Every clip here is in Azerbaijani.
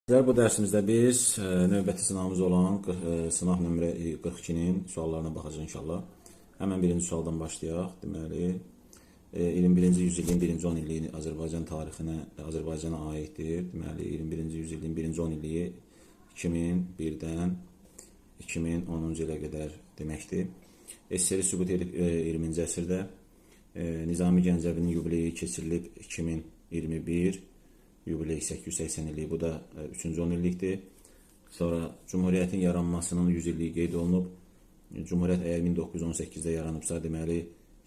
Bu dərsimizdə biz növbəti sınavımız olan sınaq nömrə 42-nin suallarına baxacağıq inşallah. Həmən birinci sualdan başlayaq. Deməli, 21-ci yüzilliyin birinci 10 illiyi Azərbaycan tarixinə, Azərbaycana aiddir. Deməli, 21-ci yüzilliyin birinci 10 illiyi 2001-dən 2010-cu ilə qədər deməkdir. SSR sübut edib 20-ci əsrdə. Nizami Gəncəvinin yubileyi keçirilib 2021. Yubiley 880 illiyi, bu da 3-cü 10 illikdir. Sonra Cumhuriyyətin yaranmasının 100 illiyi qeyd olunub. Cumhuriyyət əgər 1918-də yaranıbsa, deməli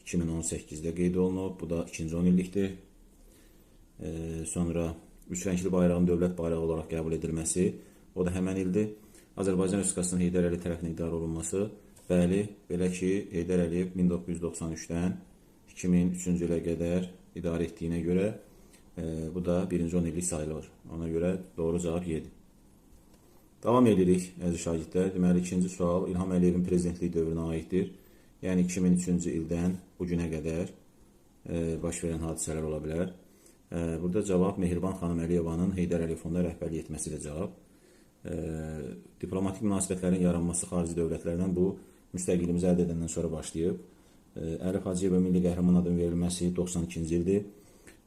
2018-də qeyd olunub. Bu da 2-ci 10 illikdir. Sonra üç rəngli bayrağın dövlət bayrağı olaraq qəbul edilməsi, o da həmən ildir. Azərbaycan Respublikasının Heydər Əliyev tərəfindən idarə olunması, bəli, belə ki, Heydər Əliyev 1993-dən 2003-cü ilə qədər idarə etdiyinə görə bu da birinci 10 illik sayılır. Ona görə doğru cavab 7. Davam edirik, əziz şagirdlər. Deməli, ikinci sual İlham Əliyevin prezidentlik dövrünə aiddir. Yəni 2003-cü ildən bu günə qədər baş verən hadisələr ola bilər. Burada cavab Mehriban xanım Əliyevanın Heydər Əliyev fonduna rəhbərlik etməsidir cavab. Diplomatik münasibətlərin yaranması xarici dövlətlərdən bu müstəqilliyimizi əldə edəndən sonra başlayıb. Əlif Hacıyeva Milli Qəhrəman adının verilməsi 92-ci ildir.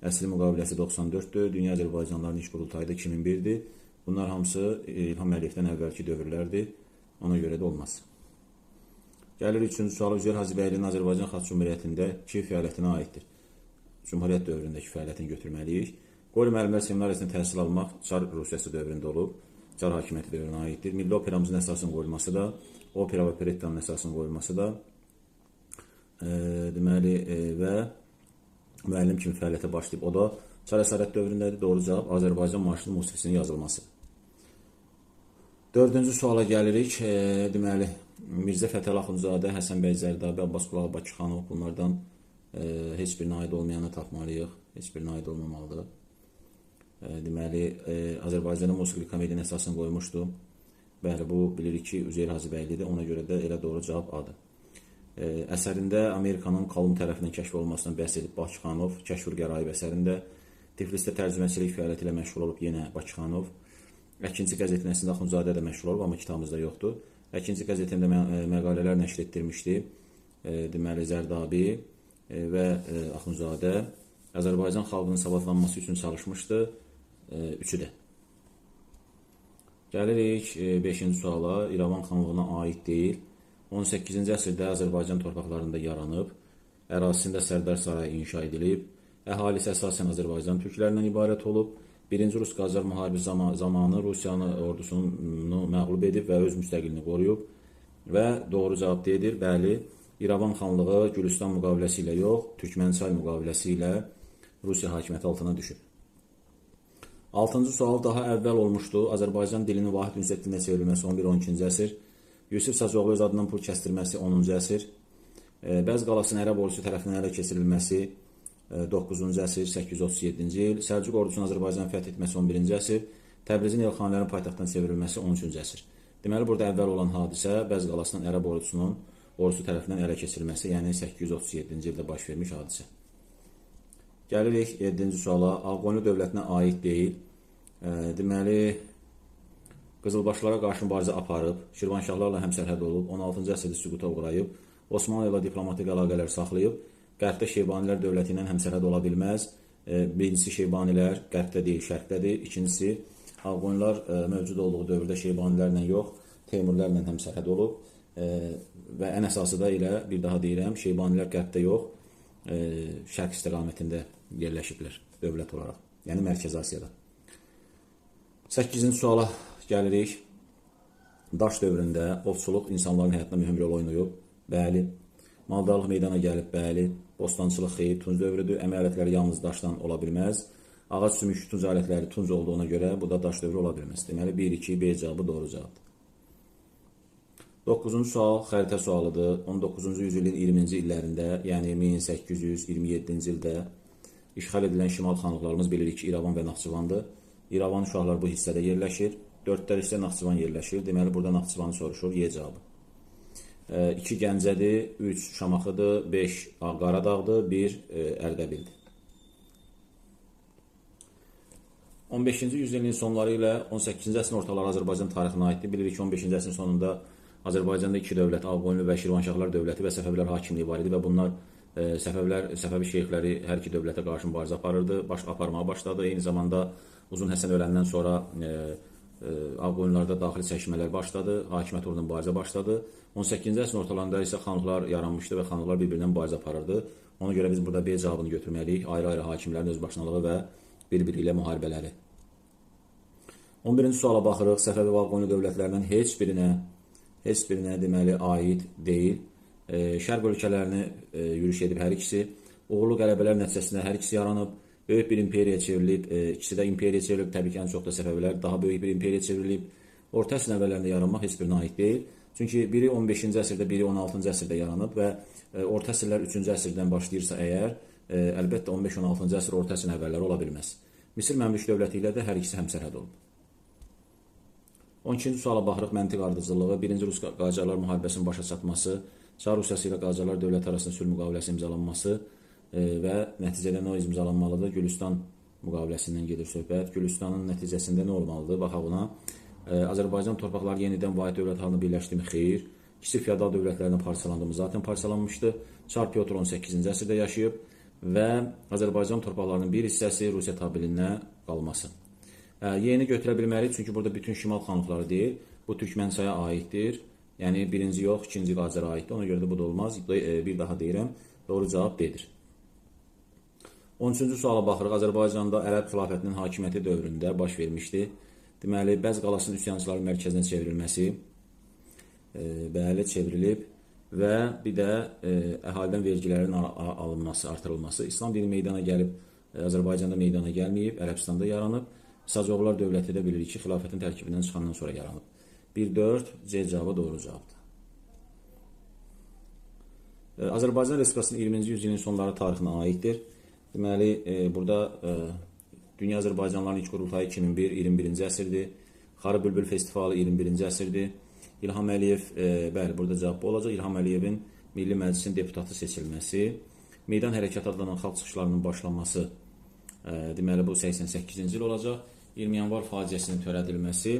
Əsli müqaviləsi 94-dür. Dünya Azərbaycanlıların İş Qurultayı da 2001-dir. Bunlar hamısı İlham Əliyevdən əvvəlki dövrlərdir. Ona görə də olmaz. Gəlir üçüncü sual. Üzeyir Hacıbəylinin Azərbaycan Xalq Cümhuriyyətindəki fəaliyyətinə aiddir. Cumhuriyyət dövründəki fəaliyyətini götürməliyik. Qori müəllimlər seminariyasında təhsil almaq Çar Rusiyası dövründə olub. Çar hakimiyyəti dövrünə aiddir. Milli operamızın əsasının qoyulması da, opera və operettanın əsasının qoyulması da deməli və müəllim kimi fəaliyyətə başlayıb. O da Çar əsarət dövründədir. Doğru cavab Azərbaycan marşının musiqisinin yazılması. Dördüncü suala gəlirik. Deməli, Mirzə Fətəli Axundzadə, Həsən bəy Zərdabi, Abbas Qulağı Bakıxanov, bunlardan heç birinə aid olmayanı tapmalıyıq. Heç birinə aid olmamalıdır. Deməli, Azərbaycanda musiqili komediyanın əsasını qoymuşdu. Bəli, bu bilirik ki, Üzeyir Hacıbəylidir. Ona görə də elə doğru cavab A-dır. Əsərində Amerikanın Kalum tərəfindən kəşf olunmasından bəhs edib Bakıxanov, Kəşfur Qəraib əsərində Tiflisdə tərcüməçilik fəaliyyəti ilə məşğul olub yenə Bakıxanov. Əkinçi qəzetinin əslində Axundzadə də məşğul olub, amma kitabımızda yoxdur. Əkinçi qəzetində məqalələr nəşr etdirmişdi. Deməli, Zərdabi və Axundzadə Azərbaycan xalqının savadlanması üçün çalışmışdı. Üçü də. Gəlirik 5-ci suala. İrəvan xanlığına aid deyil. 18-ci əsrdə Azərbaycan torpaqlarında yaranıb, ərazisində Sərdar sarayı inşa edilib, əhalisi əsasən Azərbaycan türklərindən ibarət olub, 1-ci Rus-Qacar müharibəsi zamanı Rusiyanın ordusunu məğlub edib və öz müstəqilini qoruyub və doğru cavab deyilir. Bəli, İrəvan xanlığı Gülüstan müqaviləsi ilə yox, Türkmənçay müqaviləsi ilə Rusiya hakimiyyəti altına düşüb. 6-cı sual daha əvvəl olmuşdu. Azərbaycan dilinin vahid ünsiyyət dilinə çevrilməsi 11-12-ci əsr. Yusif Sacıoğlu öz adından pul kəsdirməsi 10-cu əsr. Bəz qalasının ərəb ordusu tərəfindən ələ keçirilməsi 9-cu əsr, 837-ci il. Səlcuq ordusunun Azərbaycanı fəth etməsi 11-ci əsr. Təbrizin Elxanilərin paytaxtdan çevrilməsi 13-cü əsr. Deməli, burada əvvəl olan hadisə Bəz qalasının ərəb ordusu tərəfindən ələ keçirilməsi, yəni 837-ci ildə baş vermiş hadisə. Gəlirik 7-ci suala. Ağqoyunlu dövlətinə aid deyil. Deməli, Qızılbaşlara qarşı mübarizə aparıb, Şirvanşahlarla həmsərhəd olub, 16-cı əsrdə süquta uğrayıb, Osmanlı ilə diplomatik əlaqələr saxlayıb, Qərbdə Şeybanilər dövləti ilə həmsərhəd ola bilməz. Birincisi Şeybanilər qərbdə deyil, şərqdədir. İkincisi, Ağqoyunlar mövcud olduğu dövrdə Şeybanilərlə yox, Teymurlərlə həmsərhəd olub və ən əsası da ilə, bir daha deyirəm, Şeybanilər qərbdə yox, şərq istiqamətində yerləşiblər dövlət olaraq, yəni Mərkəzi Asiyada. 8-ci suala gəlirik. Daş dövründə ovçuluq insanların həyatında mühüm rol oynayıb. Bəli. Maldarlıq meydana gəlib. Bəli. Bostançılıq xeyib, tunc dövrüdür. Əmək alətləri yalnız daşdan ola bilməz. Ağac sümük tunc alətləri tunc olduğuna görə bu da daş dövrü ola bilməz. Deməli, 1-2, B cavabı doğru cavabdır. 9-cu sual xəritə sualıdır. 19-cu yüzilin 20-ci illərində, yəni 1827-ci ildə işğal edilən şimal xanlıqlarımız bilirik ki, İrəvan və Naxçıvandır. İrəvan uşaqlar bu hissədə yerləşir. 4-də isə Naxçıvan yerləşir. Deməli, burada Naxçıvanı soruşur. Y cavabı. 2 Gəncədir, 3 Şamaxıdır, 5 Qaradağdır, 1 Ərdəbildir. 15-ci yüzilliyin sonları ilə 18-ci əsrin ortaları Azərbaycan tarixinə aiddir. Bilirik ki, 15-ci əsrin sonunda Azərbaycanda iki dövlət, Ağqoyunlu və Şirvanşahlar dövləti və Səfəvilər hakimliyi var idi və bunlar Səfəvi şeyxləri hər iki dövlətə qarşı mübarizə aparmağa başladı. Eyni zamanda Uzun Həsən öləndən sonra Ağqoyunlarda daxili çəkişmələr başladı, hakimiyyət uğrunda mübarizə başladı. 18-ci əsrin ortalarında isə xanlıqlar yaranmışdı və xanlıqlar bir-birindən mübarizə aparırdı. Ona görə biz burada B cavabını götürməliyik. Ayrı-ayrı hakimlərin özbaşınalığı və bir-biri ilə müharibələri. 11-ci suala baxırıq. Səfəvi və Ağqoyunlu dövlətlərindən heç birinə deməli aid deyil. Şərq ölkələrini yürüş edib hər ikisi. Uğurlu qələbələr nəticəsində hər ikisi yaranıb. Böyük bir imperiya çevrilib, ikisi də imperiya çevrilib, təbii ki, ən çox da Səfəvilər daha böyük bir imperiya çevrilib. Orta əsrin əvvəllərində yaranmaq heç birinə aid deyil. Çünki biri 15-ci əsrdə, biri 16-cı əsrdə yaranıb və orta əsrlər 3-cü əsrdən başlayırsa əgər, əlbəttə 15-16-cı əsr orta əsrin əvvəlləri ola bilməz. Misir Məmlük dövləti ilə də hər ikisi həmsərhəd olub. 12-ci suala baxırıq, məntiq ardıcıllığı, 1-ci Rus-Qacarlar müharibəsinin başa çatması, Çar Rusiyası ilə Qacarlar dövləti arasında sülh müqaviləsi imzalanması və nəticədə nə imzalanmalıdır? Gülüstan müqaviləsindən gedir söhbət. Gülüstanın nəticəsində nə olmalıdır? Baxaq buna. Azərbaycan torpaqları yenidən vahid dövlət halında birləşdimi? Xeyr. Kiçik feodal dövlətlərinə parçalandığımız zaten parçalanmışdı. Çar Pyotr 18-ci əsrdə yaşayıb və Azərbaycan torpaqlarının bir hissəsi Rusiya tabeliğinə qalması. Yeni götürə bilməliyik, çünki burada bütün şimal xanlıqları deyil. Bu Türkmənsaya aiddir. Yəni birinci yox, ikinci Qacara aiddir. Ona görə də bu da olmaz. Bir daha deyirəm. Doğru cavab D-dir. 13-cü suala baxırıq. Azərbaycanda Ərəb xilafətinin hakimiyyəti dövründə baş vermişdi. Deməli, Bəz qalasının üsyançıların mərkəzinə çevrilməsi, bəli, çevrilib və bir də əhalidən vergilərin alınması, artırılması. İslam dini meydana gəlib, Azərbaycanda meydana gəlməyib, Ərəbistanda yaranıb. Sacovlar dövləti də bilirik ki, xilafətin tərkibindən çıxandan sonra yaranıb. 1-4 C cavabı doğru cavabdır. Azərbaycan Respublikasının 20-ci yüzilin sonları tarixinə aiddir. Deməli, burada Dünya Azərbaycanların ilk qurultayı 2001, 21-ci əsrdir. Xarı Bülbül Festivalı 21-ci əsrdir. İlham Əliyev, bəli, burada cavab bu olacaq. İlham Əliyevin Milli Məclisin deputatı seçilməsi, Meydan Hərəkatı adlanan xalq çıxışlarının başlanması, deməli, bu 88-ci il olacaq. 20 yanvar faciəsinin törədilməsi,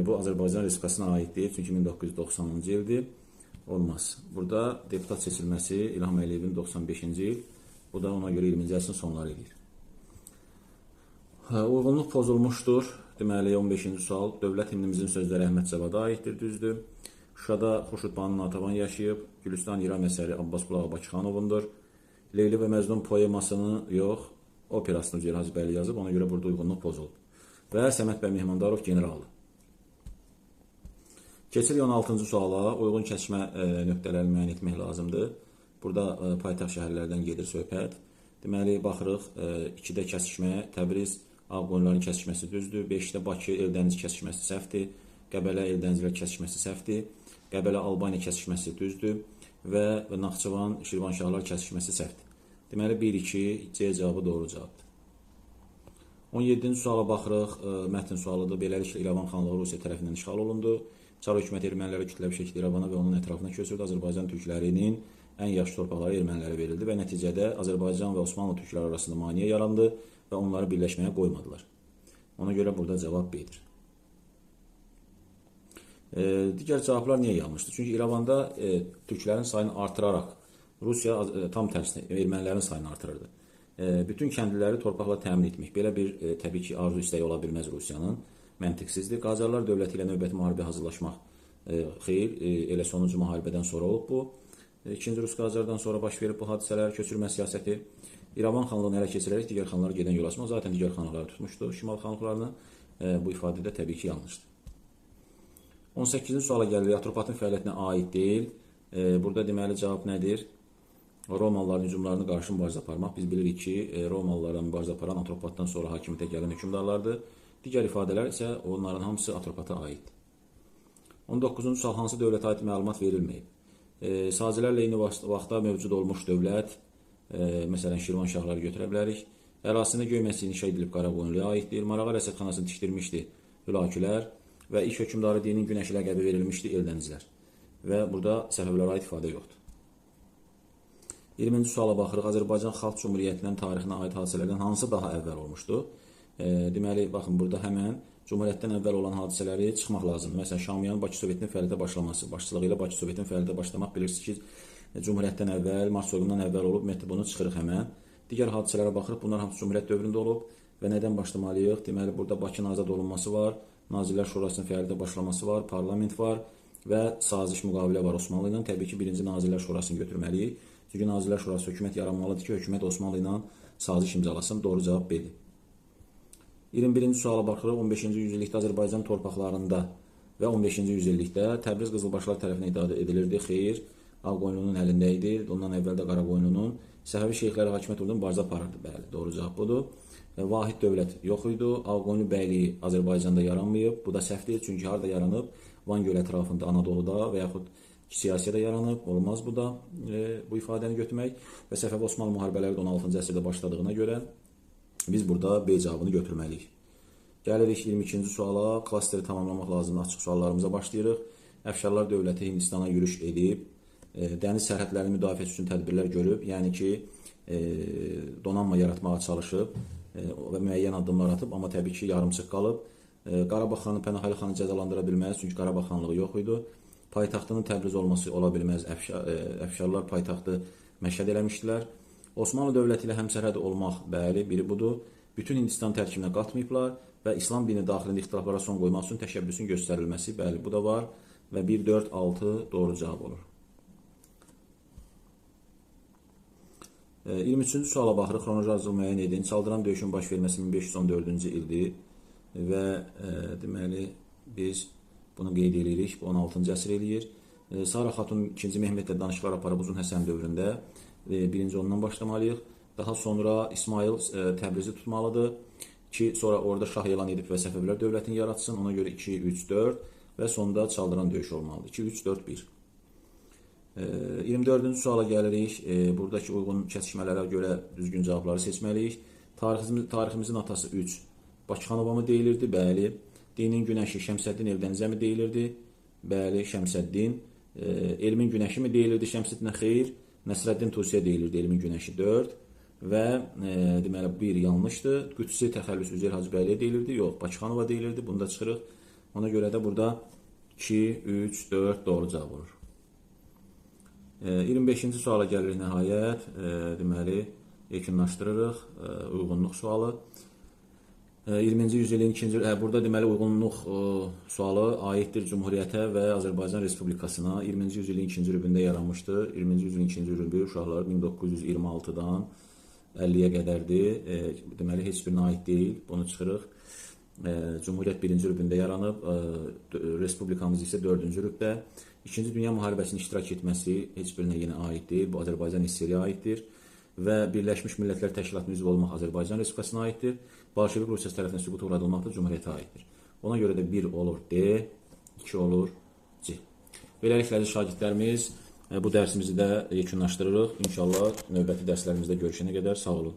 bu Azərbaycan Respublikasına aiddir, çünki 1990-cı ildir. Olmaz. Burada deputat seçilməsi İlham Əliyevin 95-ci il, bu da ona görə 20-ci əsrin sonları edir. Uyğunluq pozulmuşdur. Deməli, 15-ci sual. Dövlət himnimizin sözləri Əhməd Cavada aiddir, düzdür. Şuşada Xurşudbanu Natəvan yaşayıb. Gülüstan İran əsəri Abbas Qulağı Bakıxanovundur. Leyli və Məcnun poemasını yox, operasını Üzeyir Hacıbəyli yazıb, ona görə burada uyğunluq pozulub. Və Səməd bəy Mehmandarov generaldır. Keçirik 16-cı suala. Uyğun kəsmə nöqtələrini müəyyən etmək lazımdır. Burada paytaxt şəhərlərdən gedir söhbət. Deməli, baxırıq 2-də kəsişməyə, Təbriz, Ağqoyunların kəsişməsi düzdür. 5-də Bakı, Eldəniz kəsişməsi səhvdir. Qəbələ, Eldənizlər kəsişməsi səhvdir. Qəbələ, Albaniya kəsişməsi düzdür. Və Naxçıvan, Şirvanşahlar kəsişməsi səhvdir. Deməli, 1-2 C cavabı doğru cavabdır. 17-ci suala baxırıq. Mətn sualıdır. Beləliklə, İrəvan xanlığı Rusiya tərəfindən işğal olundu. Çar hökuməti ermənilərə kütləvi şəkildə İrəvana və onun ətrafına köçürdü. Azərbaycan türklərinin ən yaxşı torpaqları ermənilərə verildi və nəticədə Azərbaycan və Osmanlı türkləri arasında maneə yarandı və onları birləşməyə qoymadılar. Ona görə burada cavab B-dir. Digər cavablar niyə yanlışdır? Çünki İrəvanda türklərin sayını artıraraq Rusiya tam tərsinə ermənilərin sayını artırırdı. Bütün kəndliləri torpaqla təmin etmək. Belə bir təbii ki, arzu istəyi ola bilməz Rusiyanın. Məntiqsizdir. Qacarlar dövləti ilə növbəti müharibə hazırlaşmaq xeyr, elə sonuncu müharibədən sonra olub bu. İkinci Rus-Qacardan sonra baş verib bu hadisələr, köçürmə siyasəti. İrəvan xanlığını ələ keçirərək digər xanlıqlara gedən yol açmaq, zaten digər xanlıqları tutmuşdu. Şimal xanlıqlarını bu ifadədə təbii ki, yanlışdır. 18-ci suala gəlirik. Atropatın fəaliyyətinə aid deyil. Burada deməli cavab nədir? Romalıların hücumlarını qarşı mübarizə aparmaq. Biz bilirik ki, Romalılara mübarizə aparan Atropatdan sonra hakimiyyətə gələn hökmdarlardır. Digər ifadələr isə onların hamısı Atropata aiddir. 19-cu sual hansı dövlətə aid məlumat verilməyib? Sazələrlə eyni vaxtda mövcud olmuş dövlət, məsələn, Şirvanşahları götürə bilərik. Ərazisində göy məscidi inşa edilib Qaraqoyunluya aiddir. Marağa rəsədxanasını tikdirmişdi Hülakülər və ilk hökmdarı dinin günəşi ləqəbi verilmişdi Eldənizlər. Və burada Səfəvilərə aid ifadə yoxdur. 20-ci suala baxırıq. Azərbaycan Xalq Cümhuriyyətinin tarixinə aid hadisələrdən hansı daha əvvəl olmuşdu? Deməli, baxın, burada həmən Cumhuriyyətdən əvvəl olan hadisələri çıxmaq lazımdır. Məsələn, Şamiyan Bakı Sovetinin fəaliyyətə başlaması, başçılığı ilə Bakı Sovetinin fəaliyyətə başlamaq bilirsiniz ki, Cumhuriyyətdən əvvəl, Mart soyğunundan əvvəl olub, ümumiyyətlə bunu çıxırıq həmən. Digər hadisələrə baxırıq, bunlar hamısı Cumhuriyyət dövründə olub və nədən başlamalıyıq? Deməli, burada Bakının azad olunması var, Nazirlər Şurasının fəaliyyətə başlaması var, parlament var və saziş müqavilə var Osmanlı ilə. Təbii ki, birinci Nazirlər Şurasını götürməliyik. Çünki Nazirlər Şurası hökumət yaranmalıdır ki, hökumət Osmanlı ilə saziş imzalasın. Doğru cavab B-dir. 21-ci suala baxırıq. 15-ci yüzillikdə Azərbaycan torpaqlarında və 15-ci yüzillikdə Təbriz Qızılbaşlar tərəfindən idarə edilirdi. Xeyr, Ağqoyunlunun əlində idi. Ondan əvvəl də Qaraqoyunlunun Səfəvi şeyxləri hakimiyyət oradan barzə aparırdı. Bəli, doğru cavab budur. Vahid dövlət yox idi. Ağqoyunlu bəyliyi Azərbaycanda yaranmayıb. Bu da səhvdir, çünki harada yaranıb? Van gölü ətrafında, Anadoluda və yaxud Kiçik Asiyada yaranıb. Olmaz bu da bu ifadəni götürmək. Və Səfəvi Osmanlı müharibələri də 16-cı əsrdə başladığına görə biz burada B cavabını götürməliyik. Gəlirik 22-ci suala. Klasteri tamamlamaq lazımdır. Açıq suallarımıza başlayırıq. Əfşarlar dövləti Hindistana yürüş edib, dəniz sərhədlərinin müdafiəsi üçün tədbirlər görüb, yəni ki, donanma yaratmağa çalışıb və müəyyən addımlar atıb, amma təbii ki, yarımçıq qalıb. Qarabağ xanı Pənahəli xanı cəzalandıra bilməz, çünki Qarabağ xanlığı yox idi. Paytaxtının Təbriz olması ola bilməz, Əfşarlar paytaxtı Məşhəd eləmişdilər. Osmanlı dövləti ilə həmsərhəd olmaq, bəli, biri budur. Bütün Hindistan tərkibinə qatmayıblar və İslam dini daxilində ixtilaflara son qoymaq üçün təşəbbüsün göstərilməsi, bəli, bu da var və 1, 4, 6 doğru cavab olur. 23-cü suala baxırıq. Xronoloji ardıcıl müəyyən edin. Çaldıran döyüşün baş verməsi 1514-cü ildir və deməli biz bunu qeyd edirik. 16-cı əsr eləyir. Sara Xatun 2-ci Mehmetlə danışıqlar aparıb Uzun Həsən dövründə. Birinci ondan başlamalıyıq. Daha sonra İsmail Təbrizi tutmalıdır ki, sonra orada şah elan edib və Səfəvilər dövlətini yaratsın. Ona görə 2, 3, 4 və sonda Çaldıran döyüşü olmalıdır. 2, 3, 4, 1. 24-cü suala gəlirik. Buradakı uyğun kəsişmələrə görə düzgün cavabları seçməliyik. Tariximizin atası 3. Bakıxanova mı deyilirdi? Bəli. Dinin günəşi Şəmsəddin Eldənizə mi deyilirdi? Bəli, Şəmsəddin. Elmin günəşi mi deyilirdi Şəmsəddinə? Xeyr. Nəsrəddin Tusiyə deyilirdi Elmin günəşi 4. Və deməli 1 yanlışdır. Qüdsi təxəllüs Üzeyir Hacıbəyliyə deyilirdi. Yox, Bakıxanova deyilirdi. Bunu da çıxırıq. Ona görə də burada 2, 3, 4 doğru cavab olur. 25-ci suala gəlirik nəhayət. Deməli, yekunlaşdırırıq uyğunluq sualı. 20-ci yüzilin ikinci, burada deməli uyğunluq sualı aiddir Cumhuriyyətə və Azərbaycan Respublikasına. 20-ci yüzilin ikinci rübündə yaranmışdır. 20-ci yüzilin ikinci rübü uşaqlar 1926-dan 50-yə qədərdir. Deməli, heç birinə aid deyil. Bunu çıxırıq. Cumhuriyyət birinci rübündə yaranıb, Respublikamız isə 4-cü rübdə. İkinci Dünya müharibəsinin iştirak etməsi heç birinə yenə aid deyil. Bu Azərbaycan SSR-yə aiddir və Birləşmiş Millətlər Təşkilatının üzvü olmaq Azərbaycan Respublikasına aiddir. Bolşevik Rusiyası tərəfindən süquta uğradılmaq da Cumhuriyyətə aiddir. Ona görə də 1 olur D, 2 olur C. Beləliklə şagirdlərimiz bu dərsimizi də yekunlaşdırırıq. İnşallah növbəti dərslərimizdə görüşənə qədər sağ olun.